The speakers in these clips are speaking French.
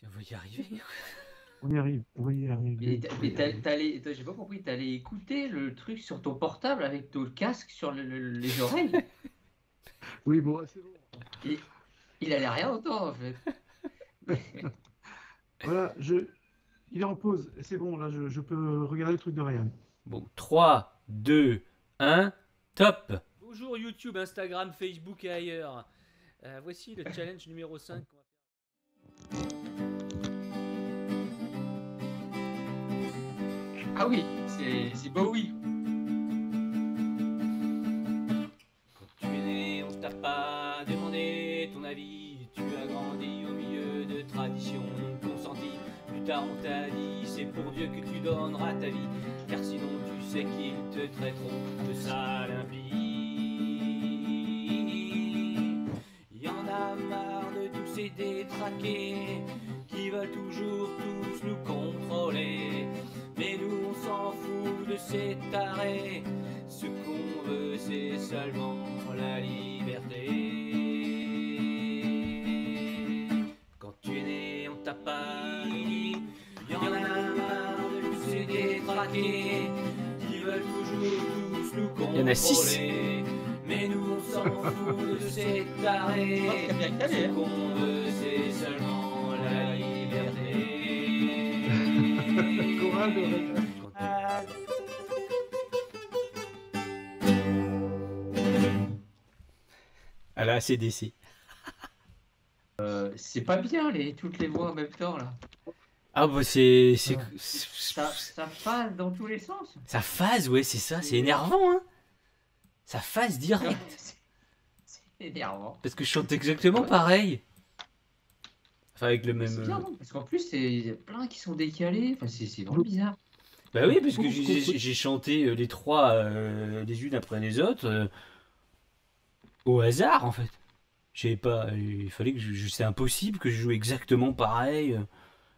On va y arriver. On y arrive, on va y arriver. Mais j'ai pas compris, t'allais écouter le truc sur ton portable avec ton casque sur les oreilles. Oui, bon, c'est bon. Il allait rien entendre en fait. Voilà, il est en pause. C'est bon, là, je peux regarder le truc de Ryan. Bon, 3, 2, 1, top. Bonjour YouTube, Instagram, Facebook et ailleurs. Voici le challenge numéro 5 qu'on va faire. Ah oui, c'est Bowie. Quand tu es né, on t'a pas demandé ton avis. Tu as grandi au milieu de traditions non consenties. Plus tard on t'a dit, c'est pour Dieu que tu donneras ta vie. Car sinon tu sais qu'ils te traiteront de sale impie. Y en a marre de tous ces détraqués qui veulent toujours tous nous contrôler. Mais nous on s'en fout de ces tarés. Ce qu'on veut c'est seulement la liberté. Quand tu es né on t'a pas dit. Y en a marre de tous ces détraqués qui veulent toujours tous nous contrôler. Il y en a 6. Mais nous on s'en fout de ces tarés. Ce qu'on veut c'est seulement la liberté. Chorale de Ryan. À la ACDC. C'est pas bien toutes les voix en même temps là. Ah bah c'est... Ça passe dans tous les sens. Ça phase, ouais, c'est ça, c'est énervant, hein. Ça phase direct. C'est énervant. Parce que je chante exactement pareil. Enfin, avec le C'est même... bien, non parce qu'en plus, il y a plein qui sont décalés. Enfin, c'est vraiment bizarre. Bah oui, parce que j'ai chanté les trois, les unes après les autres, au hasard, en fait. J'avais pas... Il fallait que c'est impossible que je joue exactement pareil,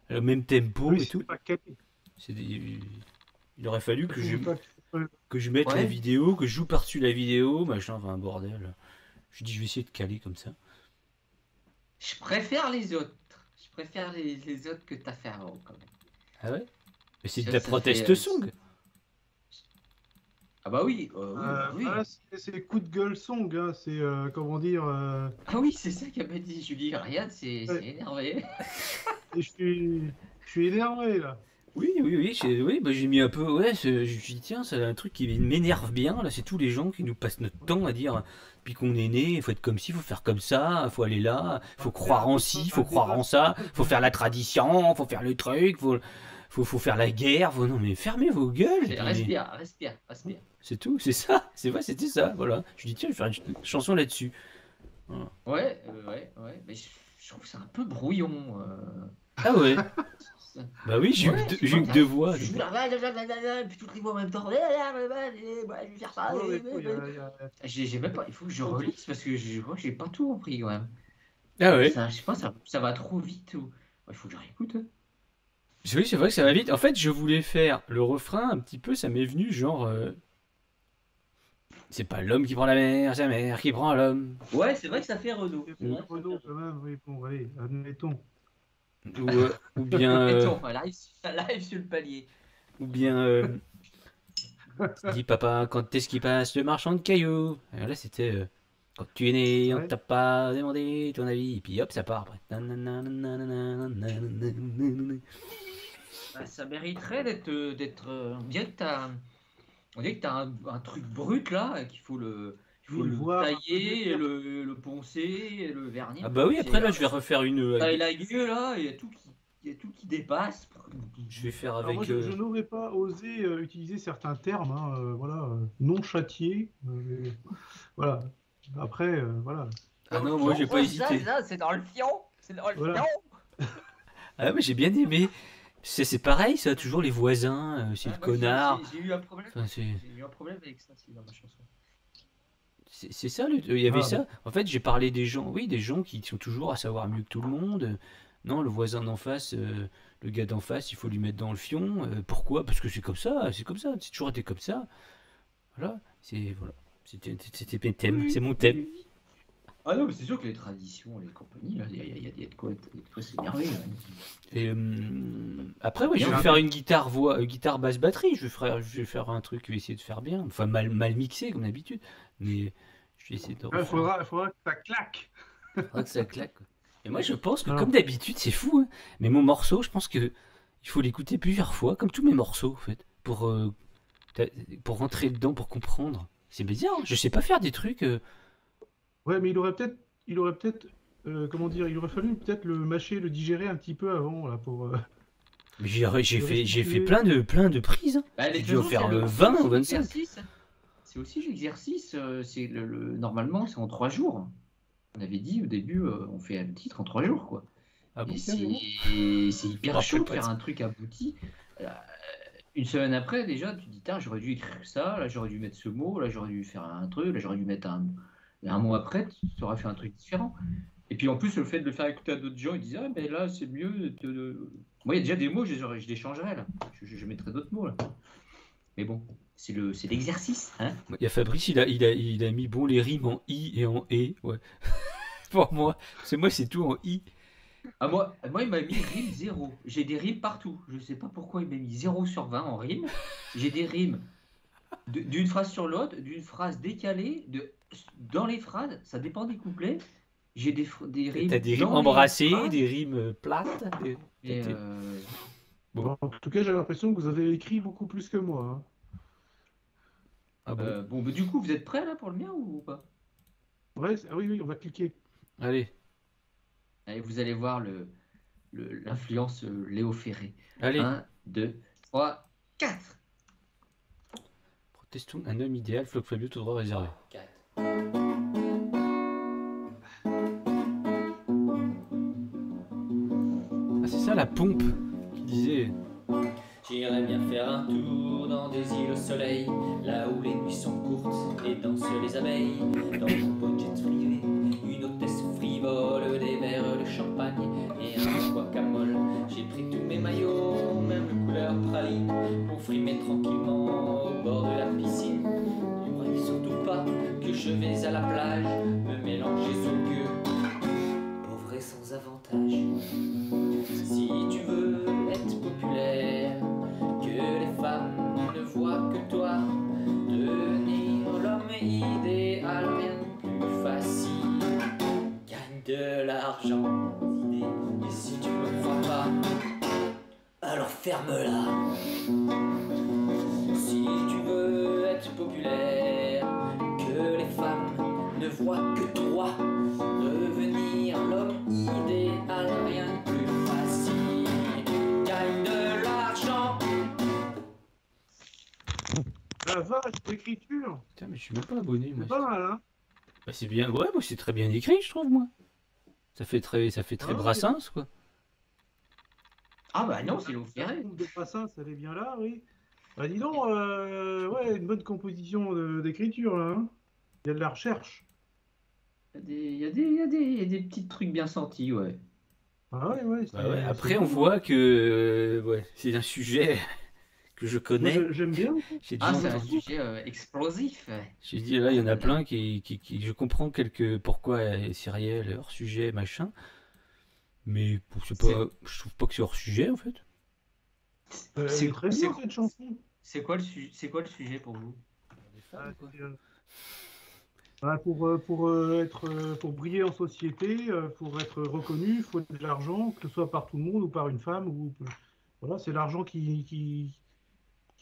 le même tempo Oui, et tout. c'est pas calé. Il aurait fallu que je mette Ouais. la vidéo, que je joue par-dessus la vidéo, machin, enfin un bordel. Je dis je vais essayer de caler comme ça. Je préfère les autres. Je préfère les autres que t'as fait avant, quand même. Ah ouais. Mais c'est de Ça la fait, protest song. Ah bah oui, oui. Voilà, c'est coup de gueule song, hein, c'est comment dire. Ah oui, c'est ça qu'a dit Julie. Ryan, c'est Ouais. énervé. Et je suis énervé là. Oui, bah, j'ai mis un peu. Ouais, je me suis dit, tiens, c'est un truc qui m'énerve bien. Là, c'est tous les gens qui nous passent notre temps à dire, depuis qu'on est né, il faut être comme ci, il faut faire comme ça, il faut aller là, il faut croire en ci, il faut croire en ça, il faut faire la tradition, il faut faire le truc, faut faire la guerre. Non, mais fermez vos gueules. et puis- Respire. C'est tout, c'est ça. C'est vrai, c'était ça. Voilà. Je dis, tiens, je vais faire une chanson là-dessus. Ouais. Mais je trouve que c'est un peu brouillon. Ah ouais. Bah oui, j'ai eu que deux voix. Je et puis toutes les voix en même temps. Je vais faire ça. Ouais, ouais, J'ai même pas. Il faut que je relise parce que je crois que j'ai pas tout compris quand même. Ah ouais. Je sais pas, ça va trop vite ou. Il faut que je réécoute. Oui, c'est vrai que ça va vite. En fait, je voulais faire le refrain un petit peu, ça m'est venu genre. C'est pas l'homme qui prend la mer, c'est la mer qui prend l'homme. Ouais, c'est vrai que ça fait Renault. Renault, quand même, oui, bon, allez, admettons. Ou bien. Elle arrive sur le palier. Ou bien. Dis papa, quand est-ce qu'il passe le marchand de cailloux? Et là, c'était. Quand tu es né, on Ouais. t'a pas demandé ton avis. Et puis hop, ça part après. Ça mériterait d'être. On dirait que t'as un truc brut là, qu'il faut le Voir un peu tailler, mieux. le poncer, et le vernir. Ah bah oui, après là, je vais refaire une. Taille la gueule là, il y a tout qui dépasse. Je vais faire Alors avec. moi, je n'aurais pas osé utiliser certains termes, hein, voilà, non châtié. Voilà. Après, voilà. Ah non, moi j'ai pas hésité. Ça, c'est dans le fion. C'est dans le Voilà. fion. Ah mais j'ai bien aimé. C'est pareil, ça, toujours les voisins, c'est le connard. J'ai eu un problème. Enfin, c'est J'ai eu un problème avec ça aussi dans ma chanson. c'est ça, il y avait Ah, ça. En fait, j'ai parlé des gens, oui, des gens qui sont toujours à savoir mieux que tout le monde. Non, le voisin d'en face, le gars d'en face, il faut lui mettre dans le fion. Pourquoi? Parce que c'est comme ça, c'est toujours été comme ça. Voilà, voilà. C'était mes thèmes, c'est mon thème. Ah non, mais c'est sûr que les traditions, les compagnies, là, il y a de quoi s'énerver. Là. Et après, ouais, je vais faire une guitare voix, guitare basse batterie. Je vais faire un truc, je vais essayer de faire bien. Enfin, mal mixé comme d'habitude. Mais je vais essayer de Il refaire. faudra que ça claque. Faudra que ça claque, quoi. Et moi, je pense que Alors. comme d'habitude, c'est fou, hein. Mais mon morceau, je pense que il faut l'écouter plusieurs fois, comme tous mes morceaux, en fait, pour rentrer dedans, pour comprendre. C'est bizarre, hein. Je sais pas faire des trucs. Ouais, mais il aurait peut-être, comment dire, il aurait fallu peut-être le mâcher, le digérer un petit peu avant, là, pour. Mais j'ai Le fait restituer. plein de prises, hein. Bah, J'ai de dû toute en façon, faire c'est le- 20 c'est ou 25. l'exercice. C'est aussi l'exercice. C'est normalement, c'est en 3 jours. On avait dit au début, on fait un titre en 3 jours, quoi. Ah bon? Et c'est Je me hyper rappelle chaud de pas de faire ça. un truc abouti. Euh, Une semaine après, déjà, tu te dis, Tain, j'aurais dû écrire ça, là, j'aurais dû mettre ce mot, là, j'aurais dû faire un truc, là, j'aurais dû mettre un. Et un mois après, tu aurais fait un truc différent. Et puis en plus, le fait de le faire écouter à d'autres gens, ils disent, ah, mais là, c'est mieux. Moi, il y a déjà des mots, je les changerais, là. Je mettrais d'autres mots, là. Mais bon, c'est l'exercice, hein. Il y a Fabrice, il a mis bon les rimes en i et en e, ouais. Pour moi, c'est moi, c'est tout en i. Ah, moi, il m'a mis rime 0. J'ai des rimes partout. Je sais pas pourquoi il m'a mis 0 sur 20 en rime. J'ai des rimes d'une phrase sur l'autre, d'une phrase décalée, dans les phrases, ça dépend des couplets. J'ai des rimes. T'as des rimes dans les embrassées, phrases, des rimes plates. et, Bon. En tout cas, j'ai l'impression que vous avez écrit beaucoup plus que moi. Hein. Ah bon? bon, bah, du coup, vous êtes prêts là pour le mien ou pas? Ouais, oui, on va cliquer. Allez, Allez, vous allez voir l'influence Léo Ferré. allez. 1, 2, 3, 4. Protestons un homme idéal, Floc Fabio, tout droit réservé. 4. Ah, c'est ça la pompe qui disait. J'irais bien faire un tour dans des îles au soleil, là où les nuits sont courtes et dansent les abeilles. Dans mon beau jet privé, une hôtesse frivole, des verres de champagne et un guacamole. J'ai pris tous mes maillots, même le couleur praline, pour frimer tranquillement au bord de la piscine. Ne croyez surtout pas que je vais à la plage me mélanger sous le gueux, pauvre et sans avantage. Si tu veux être populaire, que les femmes ne voient que toi, devenir l'homme idéal, rien de plus facile. Gagne de l'argent, idée, et si tu me crois pas, alors ferme-la. Si tu veux être populaire, que les femmes ne voient que toi, devenir l'homme idéal, rien de plus facile. Gagne de l'argent. La vache, l'écriture, Putain, mais je suis même pas abonné, moi. c'est pas mal, hein. Bah, c'est bien, ouais, moi c'est très bien écrit, je trouve, moi. Ça fait très Ah, Brassens, quoi. Ah bah non, c'est Léo La Ferré. pompe de Brassens, elle est bien là, oui. Bah dis donc, ouais, une bonne composition d'écriture, là. Hein. Il y a de la recherche. Il y a des petits trucs bien sentis, ouais. Ah ouais, Bah ouais, c'est après, on cool. voit que ouais, c'est un sujet que je Moi, connais. j'aime bien. J'ai Ah, déjà c'est un entendu. sujet explosif. J'ai dit, là, il y en a plein je comprends pourquoi Cyrielle, hors sujet, machin. Mais bon, je trouve pas que c'est hors sujet, en fait. Elle C'est- est très bien, c'est- cette chanson. C'est quoi le sujet pour vous? Ah, pour briller en société, pour être reconnu, il faut de l'argent, que ce soit par tout le monde ou par une femme. Voilà, c'est l'argent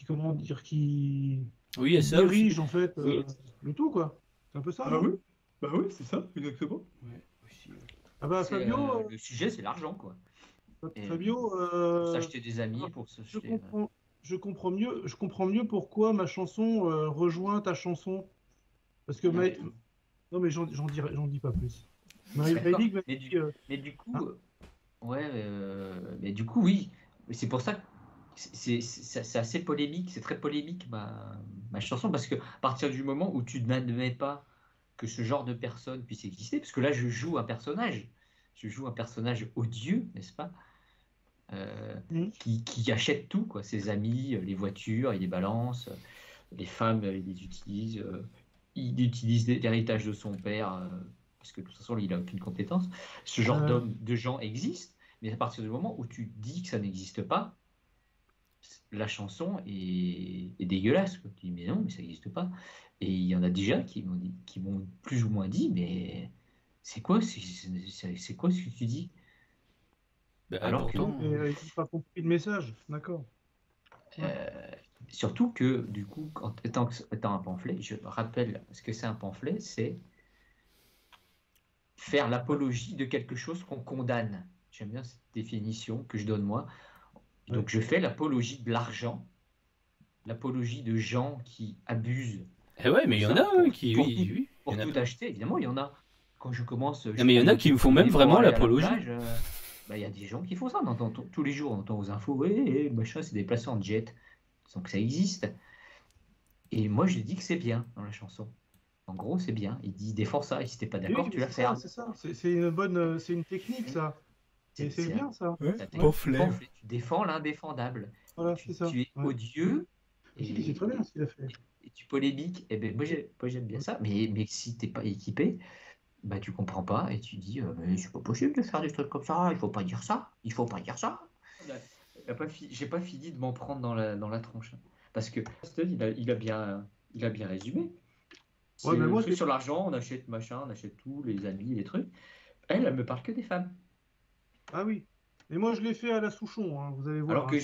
comment dire, qui Oui, il y a ça aussi. dirige en fait Oui. le tout, quoi. C'est un peu ça. Ah non oui, bah oui, c'est ça, exactement. Ouais, aussi, ouais. Ah bah C'est, Fabio, le sujet, c'est l'argent, quoi. Et Fabio, pour s'acheter des amis, pour je s'acheter. comprends mieux pourquoi ma chanson rejoint ta chanson. Parce que non mais j'en dis pas plus. D'accord. Maïlik m'a Mais dit, Mais du coup, Ah. mais du coup, oui. Mais c'est pour ça que c'est assez polémique, c'est très polémique ma chanson, parce que à partir du moment où tu n'admets pas que ce genre de personne puisse exister, parce que là, je joue un personnage odieux, n'est-ce pas, qui achète tout, quoi, ses amis, les voitures, il les balance, les femmes, il les utilise, il utilise l'héritage de son père parce que de toute façon, il n'a aucune compétence. Ce genre de gens existe, mais à partir du moment où tu dis que ça n'existe pas, la chanson est dégueulasse, quoi. Tu dis, mais non, mais ça n'existe pas. Et il y en a déjà qui m'ont plus ou moins dit, mais c'est quoi, c'est quoi ce que tu dis? Bah, Alors pourtant, Et, ils n'ont pas compris le message, d'accord. Surtout que, du coup, étant un pamphlet, je rappelle ce que c'est un pamphlet, c'est faire l'apologie de quelque chose qu'on condamne. J'aime bien cette définition que je donne moi. Donc, je fais l'apologie de l'argent, l'apologie de gens qui abusent. eh ouais, mais il y en a qui, oui, pour il y en a tout plein. acheter, évidemment, il y en a. Quand je commence, Non, mais il y en a qui font même vraiment l'apologie. Il y a des gens qui font ça. On entend tous les jours, on entend aux infos, ouais, machin, c'est déplacé en jet, sans que ça existe. Et moi, je dis que c'est bien dans la chanson. En gros, c'est bien. Il défend ça. Et si t'es pas d'accord, Oui, tu la fermes. C'est ça. C'est une bonne, c'est une technique, ça. Et c'est bien, ça. Pamphlet. Tu défends l'indéfendable. Voilà, c'est ça. Tu es odieux. Et c'est très bien ce qu'il a fait. Et tu polémiques. Eh ben, moi, j'aime bien ça. Mais si t'es pas équipé, bah, tu comprends pas. Et tu dis, mais c'est pas possible de faire des trucs comme ça. Il faut pas dire ça. Il faut pas dire ça. J'ai pas fini de m'en prendre dans la tronche. Parce que il a bien résumé. Ouais, mais moi, sur l'argent, on achète machin, on achète tout, les habits, les trucs. Elle me parle que des femmes. Ah oui. Mais moi, je l'ai fait à la Souchon, hein, vous allez voir. Alors que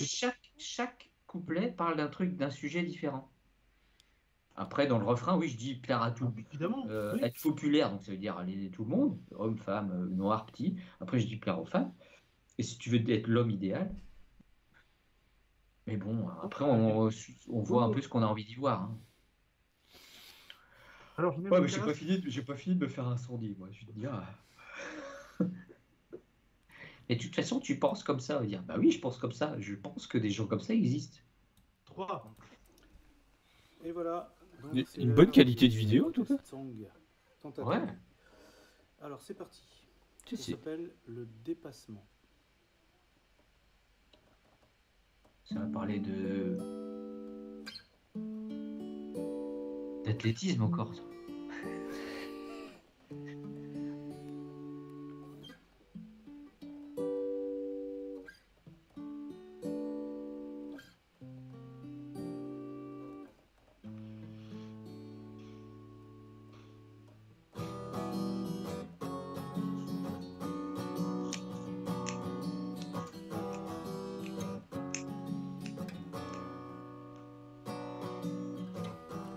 chaque couplet parle d'un sujet différent. Après, dans le refrain, oui, je dis plaire à tout. Évidemment. Oui. Être populaire, donc ça veut dire aller tout le monde, homme, femme, noir, petit. Après, je dis plaire aux femmes. Et si tu veux être l'homme idéal. Mais bon, après, on voit un peu ce qu'on a envie d'y voir. Hein. Alors, mais j'ai pas fini de me faire incendier, moi. Je te dis, Et de toute façon, tu penses comme ça, on va dire. Bah oui, je pense comme ça. Je pense que des gens comme ça existent. 3. Et voilà. Donc, une bonne qualité de vidéo, en tout cas. Ouais. Alors, c'est parti. Ça s'appelle le dépassement. Ça va parler d'athlétisme encore.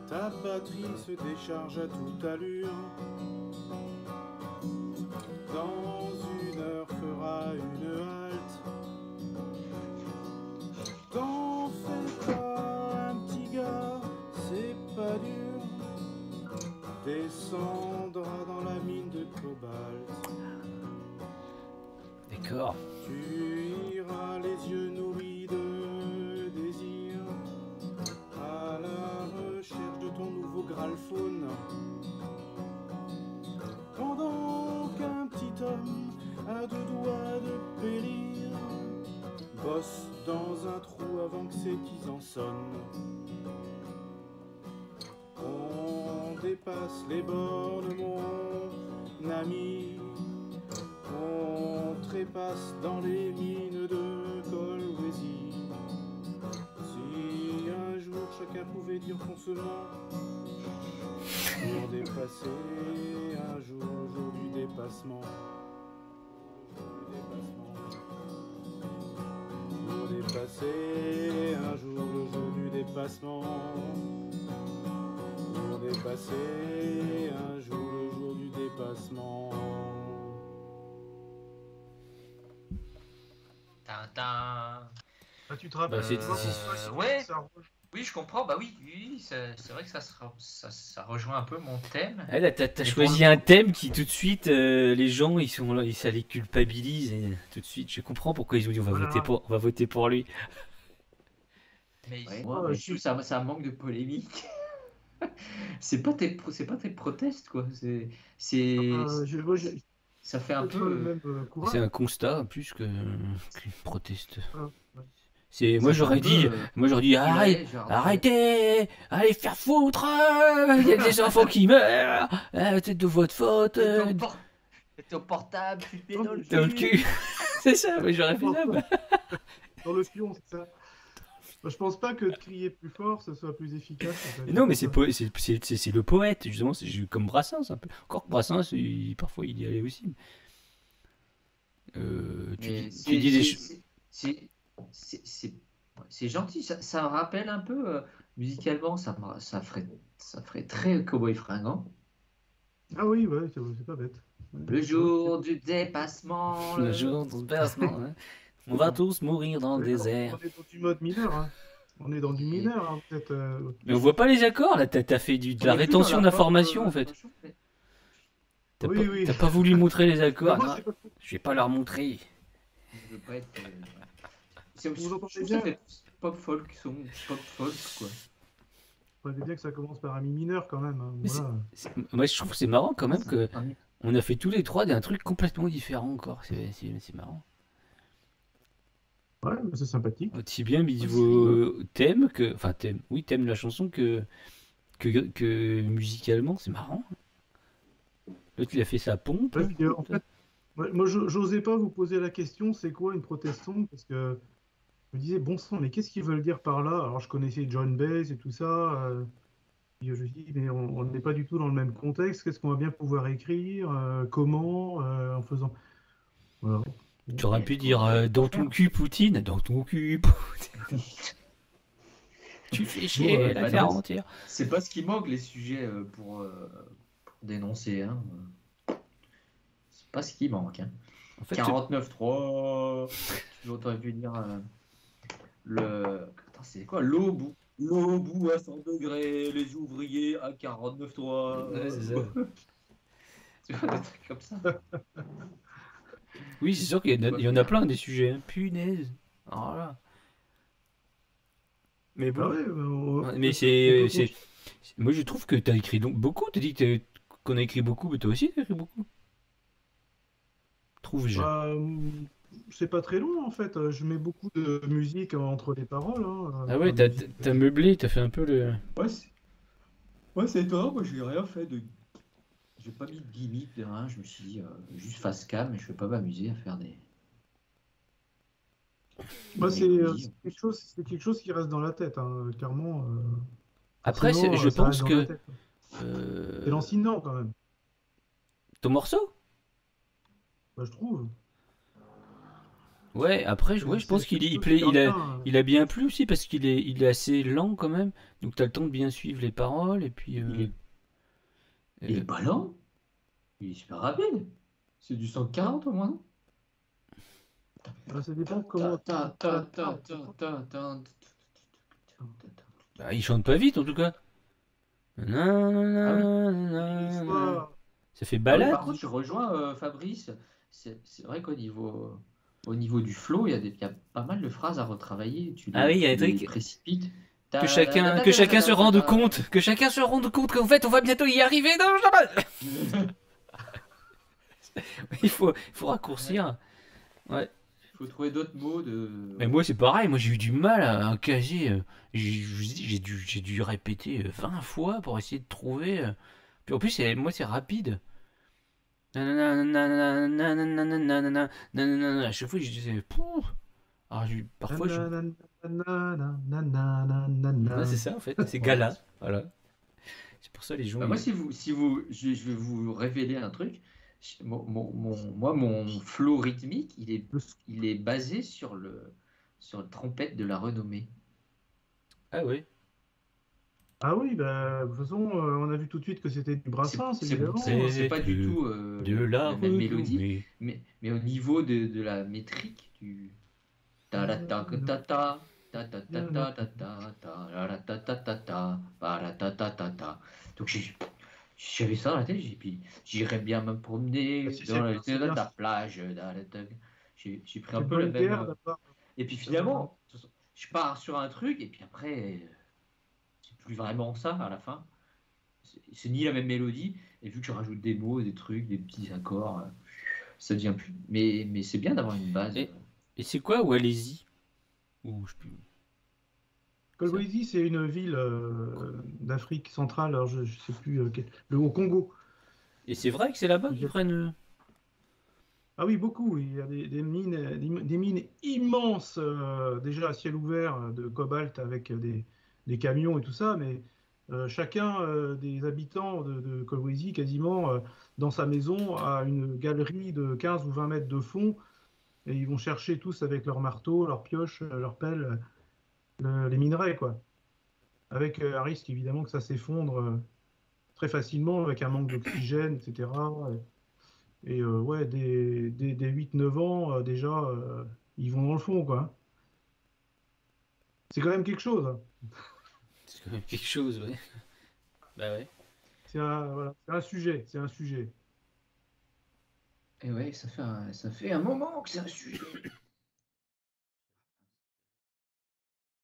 Ta batterie se décharge à toute allure. Dans 1 heure fera une halte. T'en fais pas, un petit gars, c'est pas dur. Descendra dans la mine de cobalt. D'accord. Tu iras les yeux nourris de désir à la recherche de ton nouveau Graal faune. Pendant qu'un petit homme à 2 doigts de périr bosse dans un trou avant que ses tisans sonnent. On dépasse les bornes, mon ami. On trépasse dans les mines de Kolwezi. Si un jour chacun pouvait dire foncement pour dépasser un jour le jour du dépassement. Pour dépasser un jour le jour du dépassement. Pour dépasser un jour le jour du dépassement. Ah, tu te rappelles ouais. Oui, je comprends. Bah oui, c'est vrai que ça rejoint un peu mon thème. Ah, là, t'as choisi un thème qui tout de suite, les gens, ils sont là, ça les culpabilise et tout de suite, je comprends pourquoi ils ont dit on va voter pour lui. Mais je trouve ça un manque de polémique. c'est pas tes protestes quoi. Ça fait un peu. C'est un constat plus qu'une proteste. Moi Ça fait un j'aurais peu, dit, ouais, genre, arrêtez, allez faire foutre, il y a des enfants qui meurent, c'est de votre faute, ton portable, tu le mets dans le dans le cul. cul. C'est ça, mais j'aurais fait ça. moi. Dans le fion, c'est ça. Je pense pas que de crier plus fort, ce soit plus efficace. En fait. Non, mais ça. c'est le poète, justement, c'est comme Brassens un peu. Encore que Brassens, parfois il y allait aussi. Mais Tu dis des choses. c'est gentil, ça me rappelle un peu musicalement, ça ferait très Cowboy Fringant. Ah oui, ouais, c'est pas bête. Ouais. Le jour du dépassement. Le jour du dépassement, hein. On va tous mourir dans le Ouais, désert. on est dans du mode mineur. Hein. On est dans du mineur, hein, peut-être. Mais on voit pas les accords, là, t'as fait de la rétention d'informations en fait. Oui. T'as pas voulu montrer les accords. Moi, Non, c'est pas- je vais pas leur montrer. Je veux pas être, Vous entendez je trouve bien ça fait pop folk, pop folk quoi. Vous savez bien que ça commence par un mi mineur quand même. Hein. Mais Voilà. Moi je trouve que c'est marrant quand même que on a fait tous les trois un truc complètement différent encore. C'est marrant. Ouais, mais c'est sympathique. Aussi bien niveau thème que. Enfin, thème. Oui, thème de la chanson que musicalement, c'est marrant. L'autre, il a fait sa pompe. Ouais, puis, en fait, moi, j'osais pas vous poser la question, c'est quoi une protestante? Parce que je me disais, bon sang, mais qu'est-ce qu'ils veulent dire par là? Alors, je connaissais John Baez et tout ça. Puis je me dis, mais on n'est pas du tout dans le même contexte. Qu'est-ce qu'on va bien pouvoir écrire? Comment? En faisant. Voilà. Tu aurais pu dire dans ton cul, Poutine. Dans ton cul, Poutine. Tu fais chier la terre entière. C'est pas ce qui manque les sujets pour dénoncer. Hein. C'est pas ce qui manque. Hein. En fait, 49.3. Tu aurais pu dire Attends, c'est quoi? L'eau bout à 100 degrés, les ouvriers à 49.3. Ouais, c'est ça. Tu vois, des trucs comme ça. Oui, c'est sûr qu'il y en a plein des sujets. Hein. Punaise. Alors là. Mais bon. Ah ouais, Mais moi je trouve que t'as écrit donc beaucoup. T'as dit qu'on a écrit beaucoup, mais toi aussi t'as écrit beaucoup. Trouve-je. c'est pas très long en fait. Je mets beaucoup de musique entre les paroles. Hein. Ah ouais, t'as meublé, t'as fait un peu le. Ouais, c'est étonnant. Moi, j'ai rien fait de. J'ai pas mis de gimmick de rien. Je me suis dit juste face cam, mais je vais pas m'amuser à faire des. Moi, c'est quelque chose qui reste dans la tête, hein, clairement. Après, Sinon, je ça pense reste dans la que. tête. C'est lancinant quand même, Ton morceau? bah, je trouve. Ouais, après, je pense qu'il il a bien plu aussi parce qu'il est assez lent quand même. Donc t'as le temps de bien suivre les paroles et puis. Il est pas lent. Il est super rapide. C'est du 140 au moins, non? Bah, ça dépend comment. Bah, il chante pas vite en tout cas. Ça fait balade. Par contre, je rejoins Fabrice. C'est vrai qu'au niveau du flow, il y a pas mal de phrases à retravailler. Tu Ah oui, il y a des les trucs- précipites. Que chacun se rende compte. Que chacun se rende compte qu'en fait on va bientôt y arriver. Non, il faut raccourcir. Ouais. Il faut trouver d'autres mots de. Mais moi c'est pareil, moi j'ai eu du mal à caser. J'ai dû répéter 20 fois pour essayer de trouver. Puis en plus moi c'est rapide. À chaque fois je disais pouf. Alors parfois ouais, c'est ça en fait, c'est gala. Voilà. C'est pour ça les gens. Moi je vais vous révéler un truc. Mon flow rythmique, il est basé sur le trompette de la renommée. Ah ouais. Ah oui, bah, de toute façon, on a vu tout de suite que c'était du Brassens, évidemment. C'est pas du tout de la même mélodie, renommée. mais au niveau de la métrique du ta ta ta ta ta ta ta ta ta ta ta ta ta ta. Donc j'avais ça dans la tête, puis j'irais bien me promener dans la plage. J'ai pris un peu le même. Et puis finalement, je pars sur un truc, et puis après, c'est plus vraiment ça à la fin. C'est ni la même mélodie, et vu que je rajoute des mots, des trucs, des petits accords, ça devient plus. Mais c'est bien d'avoir une base. Et c'est quoi Walesi? Ou je sais plus. Kolwezi, c'est une ville d'Afrique centrale, alors je sais plus, au Congo. Et c'est vrai que c'est là-bas qu'ils prennent. Ah oui, beaucoup. Il y a des mines, des mines immenses, déjà à ciel ouvert, de cobalt avec des camions et tout ça, mais chacun des habitants de Kolwezi, quasiment, dans sa maison, a une galerie de 15 ou 20 mètres de fond, et ils vont chercher tous avec leurs marteaux, leurs pioches, leurs pelles, les minerais, quoi. Avec un risque, évidemment, que ça s'effondre très facilement, avec un manque d'oxygène, etc. Et ouais, dès 8-9 ans, déjà, ils vont dans le fond, quoi. C'est quand même quelque chose, hein. C'est quand même quelque chose, ouais. Bah ouais. Voilà, c'est un sujet, c'est un sujet. Et ouais, ça fait un moment que c'est un sujet.